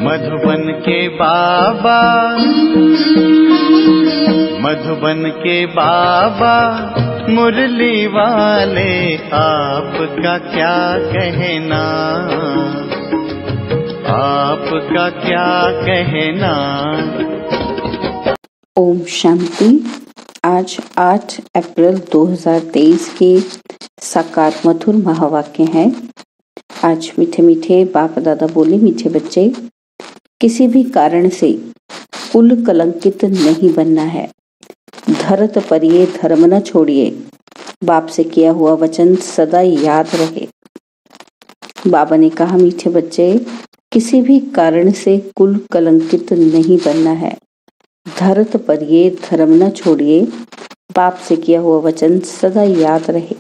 मधुबन के बाबा, मधुबन के बाबा मुरली वाले, आपका क्या कहना, आपका क्या कहना। ओम शांति। आज 8 अप्रैल 2023 के साकार मधुर महावाक्य हैं। आज मीठे मीठे बाप दादा बोले, मीठे बच्चे, किसी भी कारण से कुल कलंकित नहीं बनना है। धरत परिये धर्म न छोड़िए, बाप से किया हुआ वचन सदा याद रहे। बाबा ने कहा, मीठे बच्चे, किसी भी कारण से कुल कलंकित नहीं बनना है। धरत परिये धर्म न छोड़िए, बाप से किया हुआ वचन सदा याद रहे।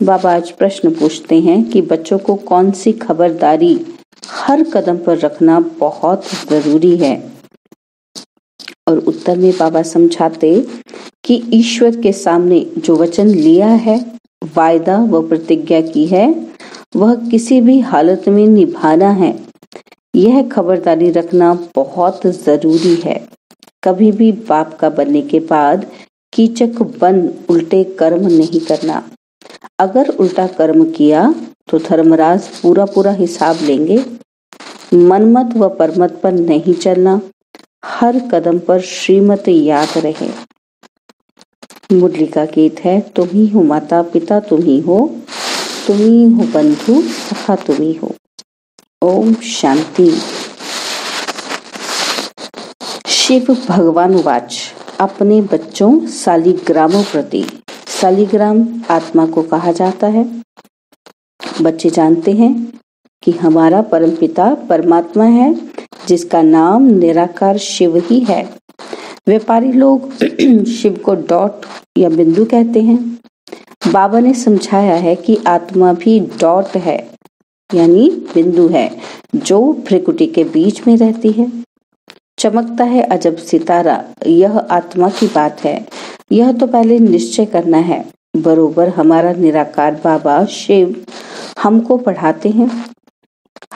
बाबा आज प्रश्न पूछते हैं कि बच्चों को कौन सी खबरदारी हर कदम पर रखना बहुत जरूरी है। और उत्तर में बाबा समझाते कि ईश्वर के सामने जो वचन लिया है, वायदा व प्रतिज्ञा की है, वह किसी भी हालत में निभाना है। यह खबरदारी रखना बहुत जरूरी है। कभी भी बाप का बनने के बाद कीचक बन उल्टे कर्म नहीं करना। अगर उल्टा कर्म किया तो धर्मराज पूरा हिसाब लेंगे। मनमत व परमत पर नहीं चलना। हर कदम पर श्रीमत याद रहे। मुरली का गीत है, तुम ही हो माता पिता, तुम ही हो बंधु सखा, तुम ही हो। ओम शांति। शिव भगवान वाच अपने बच्चों शालिग्रामों प्रति। शालिग्राम आत्मा को कहा जाता है। बच्चे जानते हैं कि हमारा परमपिता परमात्मा है, जिसका नाम निराकार शिव ही है। व्यापारी लोग शिव को डॉट या बिंदु कहते हैं। बाबा ने समझाया है कि आत्मा भी डॉट है, यानी बिंदु है, जो भ्रिकुटी के बीच में रहती है। चमकता है अजब सितारा, यह आत्मा की बात है। यह तो पहले निश्चय करना है। बरोबर हमारा निराकार बाबा शिव हमको पढ़ाते हैं।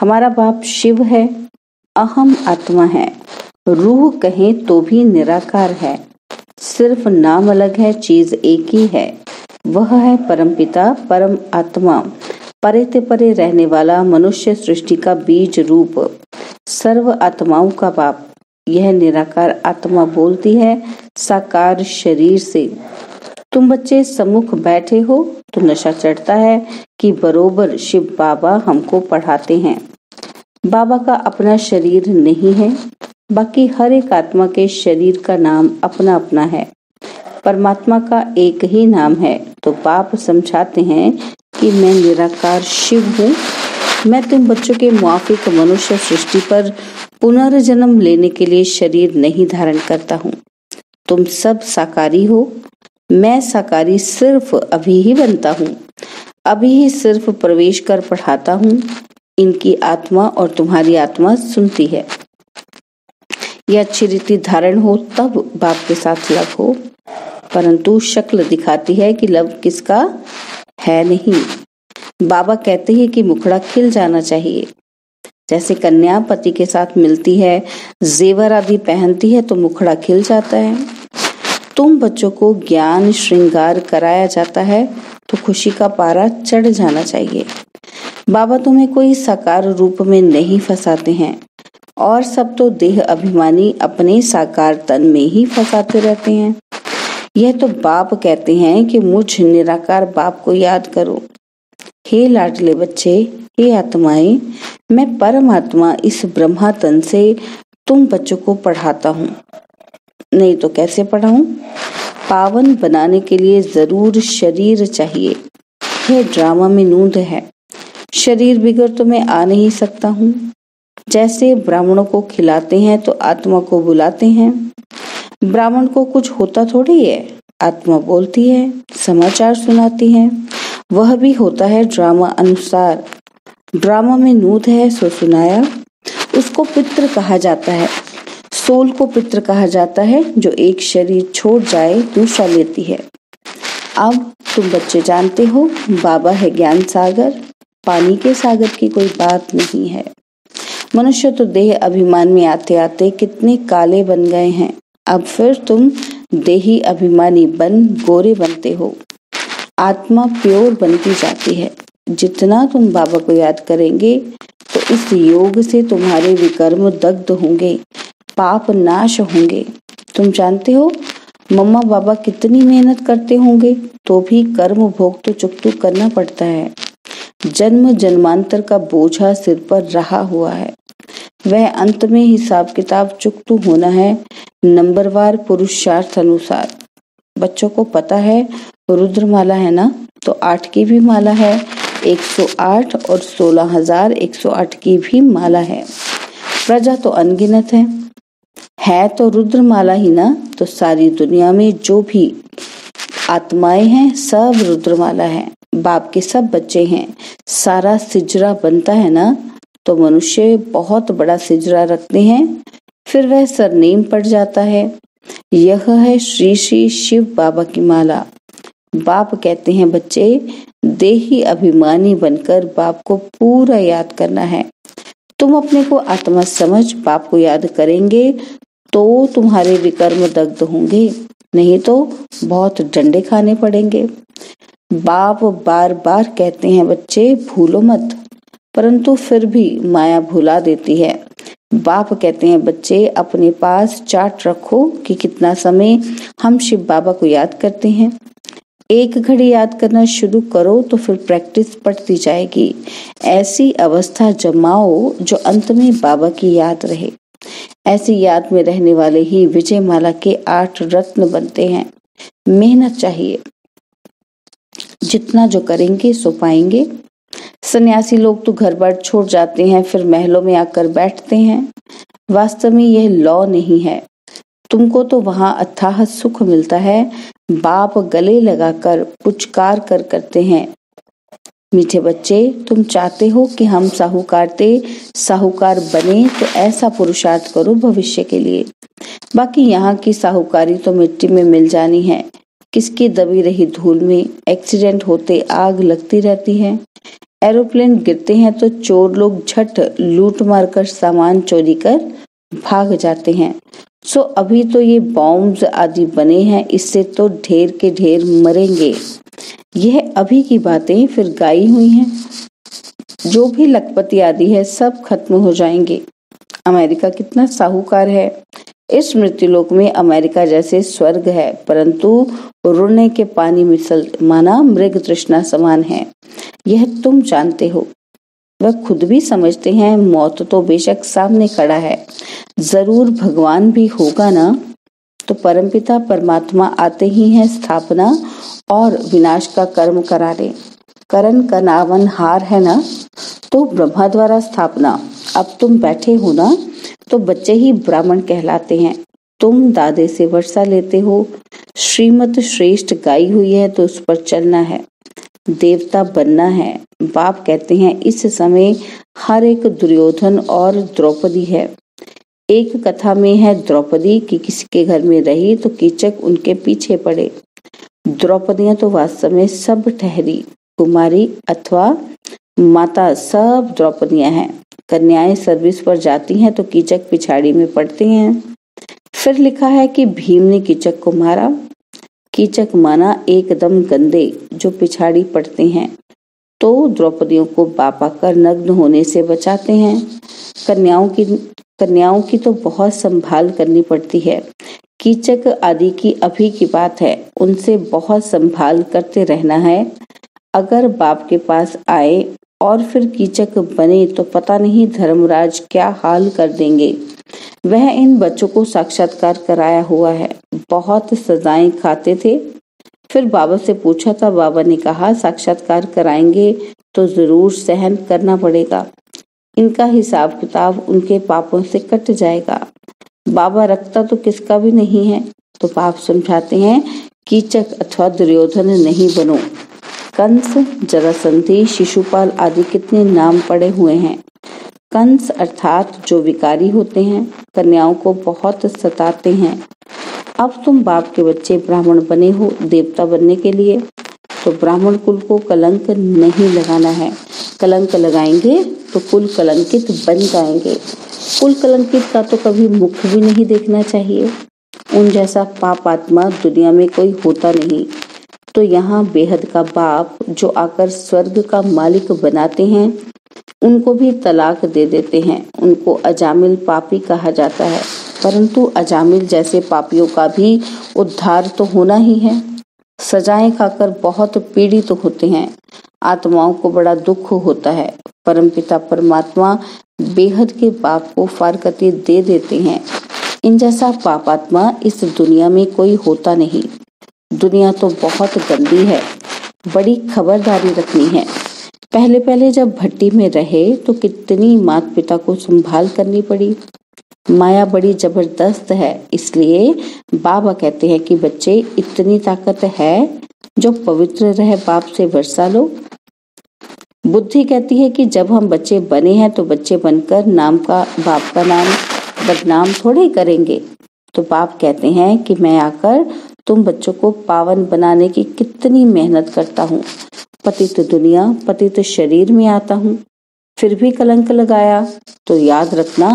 हमारा बाप शिव है, अहम आत्मा है, रूह कहें तो भी निराकार है। सिर्फ नाम अलग है, चीज एक ही है। वह है परमपिता परम आत्मा, परे ते परे रहने वाला, मनुष्य सृष्टि का बीज रूप, सर्व आत्माओं का बाप। यह निराकार आत्मा बोलती है साकार शरीर से। तुम बच्चे सम्मुख बैठे हो तो नशा चढ़ता है कि बरोबर शिव बाबा हमको पढ़ाते हैं। बाबा का अपना शरीर नहीं है, बाकी हर एक आत्मा के शरीर का नाम अपना अपना है। परमात्मा का एक ही नाम है। तो बाप समझाते हैं कि मैं निराकार शिव हूँ। मैं तुम बच्चों के मुआफिक मनुष्य सृष्टि पर पुनर्जन्म लेने के लिए शरीर नहीं धारण करता हूँ। तुम सब साकारी हो, मैं साकारी सिर्फ अभी ही बनता हूँ, अभी ही सिर्फ प्रवेश कर पढ़ाता हूँ। इनकी आत्मा और तुम्हारी आत्मा सुनती है। यह अच्छी रीति धारण हो तब बाप के साथ लव हो, परंतु शक्ल दिखाती है कि लव किसका है नहीं। बाबा कहते हैं कि मुखड़ा खिल जाना चाहिए। जैसे कन्या पति के साथ मिलती है, जेवर आदि पहनती है तो मुखड़ा खिल जाता है। तुम बच्चों को ज्ञान श्रृंगार कराया जाता है तो खुशी का पारा चढ़ जाना चाहिए। बाबा तुम्हें कोई साकार रूप में नहीं फंसाते हैं, और सब तो देह अभिमानी अपने साकार तन में ही फंसाते रहते हैं। यह तो बाप कहते हैं कि मुझ निराकार बाप को याद करो। हे लाडले बच्चे, हे आत्माएं, मैं परमात्मा इस ब्रह्मा तन से तुम बच्चों को पढ़ाता हूँ। नहीं तो कैसे पढ़ाऊं? पावन बनाने के लिए जरूर शरीर चाहिए। यह ड्रामा में नूंद है। शरीर बिगड़ तो मैं आ नहीं सकता हूँ। जैसे ब्राह्मणों को खिलाते हैं तो आत्मा को बुलाते हैं। ब्राह्मण को कुछ होता थोड़ी है, आत्मा बोलती है, समाचार सुनाती है। वह भी होता है ड्रामा अनुसार। ड्रामा में नूत है सो सुनाया। उसको पितृ कहा जाता है। सोल को पितृ कहा जाता है, जो एक शरीर छोड़ जाए दूसरा लेती है। अब तुम बच्चे जानते हो, बाबा है ज्ञान सागर, पानी के सागर की कोई बात नहीं है। मनुष्य तो देह अभिमान में आते आते कितने काले बन गए हैं, अब फिर तुम देही अभिमानी बन गोरे बनते हो। आत्मा प्योर बनती जाती है। जितना तुम बाबा को याद करेंगे तो इस योग से तुम्हारे विकर्म दग्ध होंगे, पाप नाश होंगे। तुम जानते हो मम्मा बाबा कितनी मेहनत करते होंगे, तो भी कर्म भोग तो चुकतू करना पड़ता है। जन्म जन्मांतर का बोझा सिर पर रहा हुआ है। वह अंत में हिसाब किताब चुकतू होना है, नंबरवार पुरुषार्थ अनुसार। बच्चों को पता है रुद्रमाला है ना, तो 8 की भी माला है, 108 और 16,108 की भी माला है। प्रजा तो अनगिनत है तो रुद्रमाला ही ना, तो सारी दुनिया में जो भी आत्माएं हैं सब रुद्रमाला है। बाप के सब बच्चे हैं, सारा सिजरा बनता है ना, तो मनुष्य बहुत बड़ा सिजरा रखते हैं, फिर वह सरनेम पड़ जाता है। यह है श्री श्री शिव बाबा की माला। बाप कहते हैं बच्चे, देही अभिमानी बनकर बाप को पूरा याद करना है। तुम अपने को आत्मा समझ बाप को याद करेंगे तो तुम्हारे विकर्म दग्ध होंगे, नहीं तो बहुत डंडे खाने पड़ेंगे। बाप बार बार कहते हैं बच्चे भूलो मत, परंतु फिर भी माया भुला देती है। बाप कहते हैं बच्चे अपने पास चार्ट रखो कि कितना समय हम शिव बाबा को याद करते हैं। 1 घड़ी याद करना शुरू करो तो फिर प्रैक्टिस बढ़ती जाएगी। ऐसी अवस्था जमाओ जो अंत में बाबा की याद रहे। ऐसी याद में रहने वाले ही विजय माला के 8 रत्न बनते हैं। मेहनत चाहिए, जितना जो करेंगे सो पाएंगे। सन्यासी लोग तो घर बार छोड़ जाते हैं, फिर महलों में आकर बैठते हैं। वास्तव में यह लॉ नहीं है। तुमको तो वहां अथाह सुख मिलता है। बाप गले लगाकर पुचकार कर करते हैं, मीठे बच्चे तुम चाहते हो कि हम साहूकार बने तो ऐसा पुरुषार्थ करो भविष्य के लिए। बाकी यहाँ की साहूकारी तो मिट्टी में मिल जानी है। किसकी दबी रही धूल में एक्सीडेंट होते आग लगती रहती है। एरोप्लेन गिरते हैं तो चोर लोग झट लूट मारकर सामान चोरी कर भाग जाते हैं। सो अभी तो ये बॉम्ब्स आदि बने हैं, इससे तो ढेर के ढेर मरेंगे। यह अभी की बातें फिर गाई हुई हैं। जो भी लखपति आदि है सब खत्म हो जाएंगे। अमेरिका कितना साहूकार है। इस मृत्युलोक में अमेरिका जैसे स्वर्ग है, परंतु रुड़ने के पानी मिसल माना मृग तृष्णा समान है। यह तुम जानते हो। वह खुद भी समझते हैं मौत तो बेशक सामने खड़ा है, जरूर भगवान भी होगा ना। तो परमपिता परमात्मा आते ही हैं स्थापना और विनाश का कर्म करा दे। करण कनावन हार है ना, तो ब्रह्मा द्वारा स्थापना। अब तुम बैठे हो ना, तो बच्चे ही ब्राह्मण कहलाते हैं। तुम दादे से वर्षा लेते हो। श्रीमत श्रेष्ठ गाई हुई है तो उस पर चलना है, देवता बनना है। बाप कहते हैं इस समय हर एक दुर्योधन और द्रौपदी है। एक कथा में है द्रौपदी कि किसी के घर में रही तो कीचक उनके पीछे पड़े। द्रौपदियां तो वास्तव में सब ठहरी, कुमारी अथवा माता सब द्रौपदियां हैं। कन्याएं सर्विस पर जाती हैं तो कीचक पिछाड़ी में पड़ते हैं। फिर लिखा है कि भीम ने कीचक को मारा। कीचक माना एकदम गंदे जो पिछाड़ी पड़ते हैं, तो द्रौपदियों को बाप आकर नग्न होने से बचाते हैं। कन्याओं की तो बहुत संभाल करनी पड़ती है। कीचक आदि की अभी की बात है, उनसे बहुत संभाल करते रहना है। अगर बाप के पास आए और फिर कीचक बने तो पता नहीं धर्मराज क्या हाल कर देंगे। वह इन बच्चों को साक्षात्कार कराया हुआ है। बहुत सजाएं खाते थे। फिर बाबा से पूछा था, बाबा ने कहा साक्षात्कार कराएंगे तो जरूर सहन करना पड़ेगा। इनका हिसाब किताब उनके पापों से कट जाएगा। बाबा रखता तो किसका भी नहीं है। तो बाप समझाते हैं कीचक अथवा दुर्योधन नहीं बनो। कंस, जरासंधि, शिशुपाल आदि कितने नाम पड़े हुए हैं। कंस अर्थात जो विकारी होते हैं, कन्याओं को बहुत सताते हैं। अब तुम बाप के बच्चे ब्राह्मण बने हो देवता बनने के लिए, तो ब्राह्मण कुल को कलंक नहीं लगाना है। कलंक लगाएंगे तो कुल कलंकित बन जाएंगे। कुल कलंकित का तो कभी मुख भी नहीं देखना चाहिए। उन जैसा पाप आत्मा दुनिया में कोई होता नहीं। तो यहाँ बेहद का बाप जो आकर स्वर्ग का मालिक बनाते हैं, उनको भी तलाक दे देते हैं। उनको अजामिल पापी कहा जाता है, परंतु अजामिल जैसे पापियों का भी उद्धार तो होना ही है। सजाएं खाकर बहुत पीड़ित होते हैं, आत्माओं को बड़ा दुख होता है। परमपिता परमात्मा बेहद के पाप को फारकती दे देते हैं। इन जैसा पापात्मा इस दुनिया में कोई होता नहीं। दुनिया तो बहुत गंदी है, बड़ी खबरदारी रखनी है। पहले पहले जब भट्टी में रहे तो कितनी माता पिता को संभाल करनी पड़ी। माया बड़ी जबरदस्त है, इसलिए बाबा कहते हैं कि बच्चे इतनी ताकत है जो पवित्र रहे बाप से वर्षा लो। बुद्धि कहती है कि जब हम बच्चे बने हैं तो बच्चे बनकर बाप का नाम बदनाम थोड़े करेंगे। तो बाप कहते हैं कि मैं आकर तुम बच्चों को पावन बनाने की कितनी मेहनत करता हूँ। पतित दुनिया पतित शरीर में आता हूँ, फिर भी कलंक लगाया तो याद रखना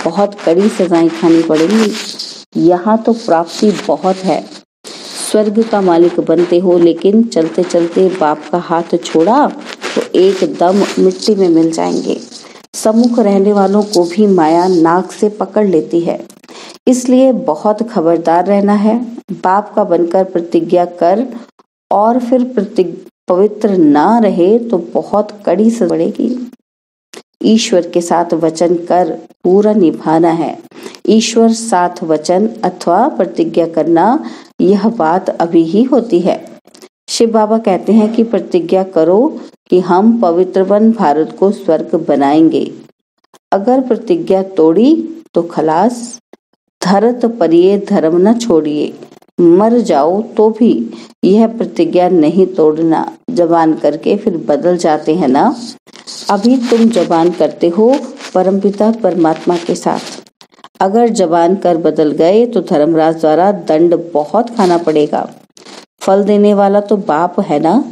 बहुत कड़ी सजाएं खानी पड़ेंगी। यहाँ तो प्राप्ति बहुत है, स्वर्ग का मालिक बनते हो, लेकिन चलते चलते बाप का हाथ छोड़ा तो एकदम मिट्टी में मिल जाएंगे। सम्मुख रहने वालों को भी माया नाक से पकड़ लेती है, इसलिए बहुत खबरदार रहना है। बाप का बनकर प्रतिज्ञा कर और फिर पवित्र ना रहे तो बहुत कड़ी सजा पड़ेगी। ईश्वर के साथ वचन कर पूरा निभाना है। ईश्वर साथ वचन अथवा प्रतिज्ञा करना, यह बात अभी ही होती है। शिव बाबा कहते हैं कि प्रतिज्ञा करो कि हम पवित्र वन भारत को स्वर्ग बनाएंगे। अगर प्रतिज्ञा तोड़ी तो खलास। धरत परिये धर्म न छोड़िए, मर जाओ तो भी यह प्रतिज्ञा नहीं तोड़ना। जबान करके फिर बदल जाते हैं ना। अभी तुम जबान करते हो परमपिता परमात्मा के साथ, अगर जबान कर बदल गए तो धर्मराज द्वारा दंड बहुत खाना पड़ेगा। फल देने वाला तो बाप है ना,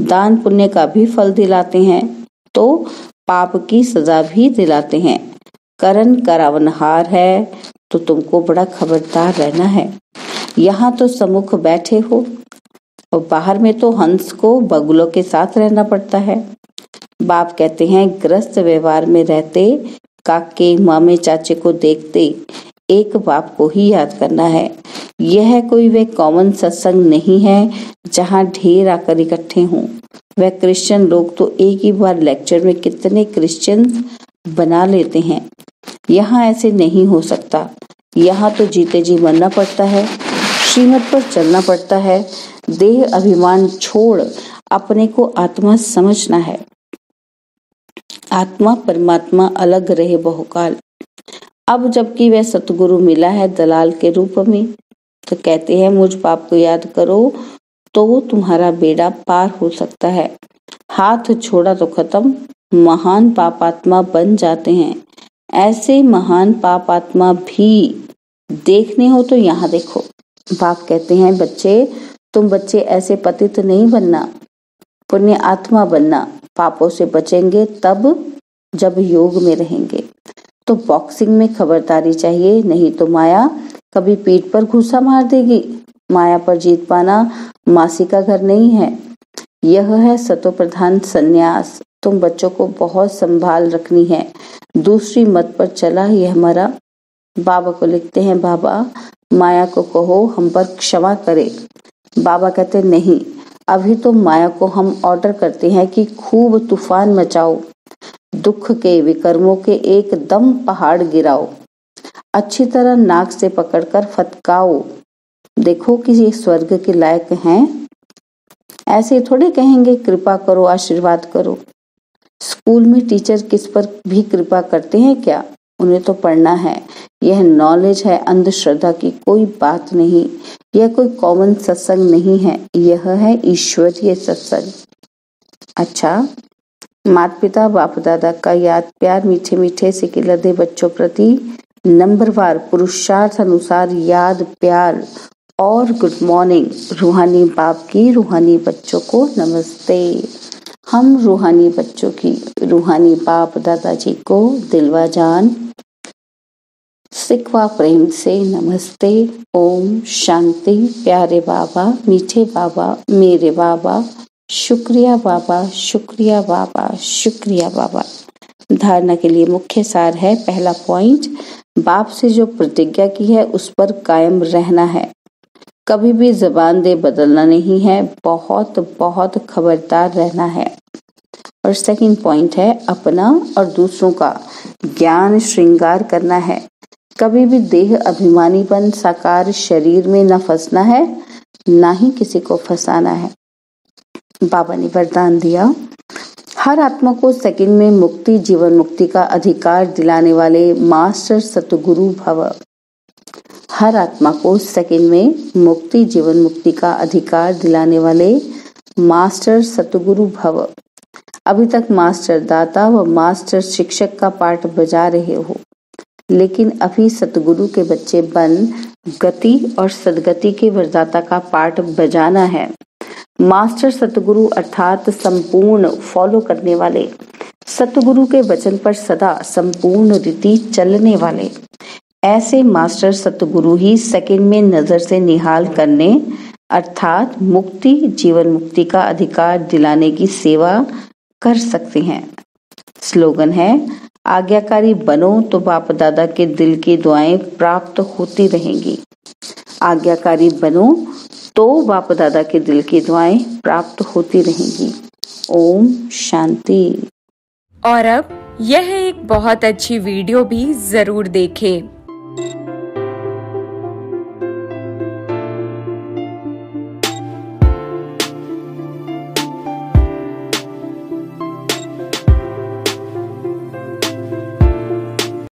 दान पुण्य का भी फल दिलाते हैं तो पाप की सजा भी दिलाते हैं। करण करावनहार है तो तुमको बड़ा खबरदार रहना है। यहाँ तो सम्मुख बैठे हो और बाहर में तो हंस को बगुलों के साथ रहना पड़ता है। बाप कहते हैं ग्रस्त व्यवहार में रहते, काके मामे चाचे को देखते एक बाप को ही याद करना है। यह कोई वे कॉमन सत्संग नहीं है जहाँ ढेर आकर इकट्ठे हों। वह क्रिश्चियन लोग तो एक ही बार लेक्चर में कितने क्रिश्चियन बना लेते हैं। यहाँ ऐसे नहीं हो सकता। यहाँ तो जीते जी मरना पड़ता है, श्रीमत पर चलना पड़ता है। देह अभिमान छोड़ अपने को आत्मा समझना है। आत्मा परमात्मा अलग रहे बहुकाल। अब जबकि वह सतगुरु मिला है दलाल के रूप में, तो कहते हैं मुझ बाप को याद करो तो तुम्हारा बेड़ा पार हो सकता है। हाथ छोड़ा तो खत्म, महान पापात्मा बन जाते हैं। ऐसे महान पापात्मा भी देखने हो तो यहाँ देखो। बाप कहते हैं तुम बच्चे ऐसे पतित नहीं बनना, पुण्य आत्मा बनना। पापों से बचेंगे तब जब योग में रहेंगे। तो बॉक्सिंग में खबरदारी चाहिए, नहीं तो माया कभी पीठ पर घुसा मार देगी। माया पर जीत पाना मासी का घर नहीं है, यह है सतो प्रधान संन्यास। तुम बच्चों को बहुत संभाल रखनी है, दूसरी मत पर चला यह हमारा। बाबा को लिखते हैं, बाबा माया को कहो हम पर क्षमा करे। बाबा कहते नहीं, अभी तो माया को हम ऑर्डर करते हैं कि खूब तूफान मचाओ, दुख के विकर्मों के एकदम पहाड़ गिराओ, अच्छी तरह नाक से पकड़कर फटकाओ। देखो कि ये स्वर्ग के लायक हैं। ऐसे थोड़े कहेंगे कृपा करो आशीर्वाद करो। स्कूल में टीचर किस पर भी कृपा करते हैं क्या? उन्हें तो पढ़ना है। यह नॉलेज है, अंधश्रद्धा की कोई बात नहीं। यह कोई कॉमन सत्संग नहीं है, यह है ईश्वरीय सत्संग। अच्छा, माता पिता बाप दादा का याद प्यार मीठे मीठे सिकिलदे बच्चों प्रति नंबरवार पुरुषार्थ अनुसार याद प्यार और गुड मॉर्निंग। रूहानी बाप की रूहानी बच्चों को नमस्ते। हम रूहानी बच्चों की रूहानी बाप दादाजी को दिलवा जान सिकवा प्रेम से नमस्ते। ओम शांति। प्यारे बाबा, मीठे बाबा, मेरे बाबा, शुक्रिया बाबा, शुक्रिया बाबा, शुक्रिया बाबा। धारणा के लिए मुख्य सार है, पहला पॉइंट, बाप से जो प्रतिज्ञा की है उस पर कायम रहना है, कभी भी जबान दे बदलना नहीं है, बहुत बहुत खबरदार रहना है। और सेकंड पॉइंट है, अपना और दूसरों का ज्ञान श्रृंगार करना है, कभी भी देह अभिमानीपन साकार शरीर में न फंसना है, ना ही किसी को फंसाना है। बाबा ने वरदान दिया, हर आत्मा को सेकंड में मुक्ति जीवन मुक्ति का अधिकार दिलाने वाले मास्टर सतगुरु भव। हर आत्मा को सेकंड में मुक्ति जीवन मुक्ति का अधिकार दिलाने वाले मास्टर सतगुरु भव। अभी तक मास्टर दाता व मास्टर शिक्षक का पाठ बजा रहे हो, लेकिन अभी सतगुरु के बच्चे बन गति और सदगति के वरदाता का पाठ बजाना है। मास्टर सतगुरु अर्थात संपूर्ण फॉलो करने वाले, सतगुरु के वचन पर सदा संपूर्ण रीति चलने वाले, ऐसे मास्टर सतगुरु ही सेकंड में नजर से निहाल करने अर्थात मुक्ति जीवन मुक्ति का अधिकार दिलाने की सेवा कर सकते हैं। स्लोगन है, आज्ञाकारी बनो तो बाप दादा के दिल की दुआएं प्राप्त होती रहेंगी। आज्ञाकारी बनो तो बाप दादा के दिल की दुआएं प्राप्त होती रहेंगी। ओम शांति। और अब यह एक बहुत अच्छी वीडियो भी जरूर देखें।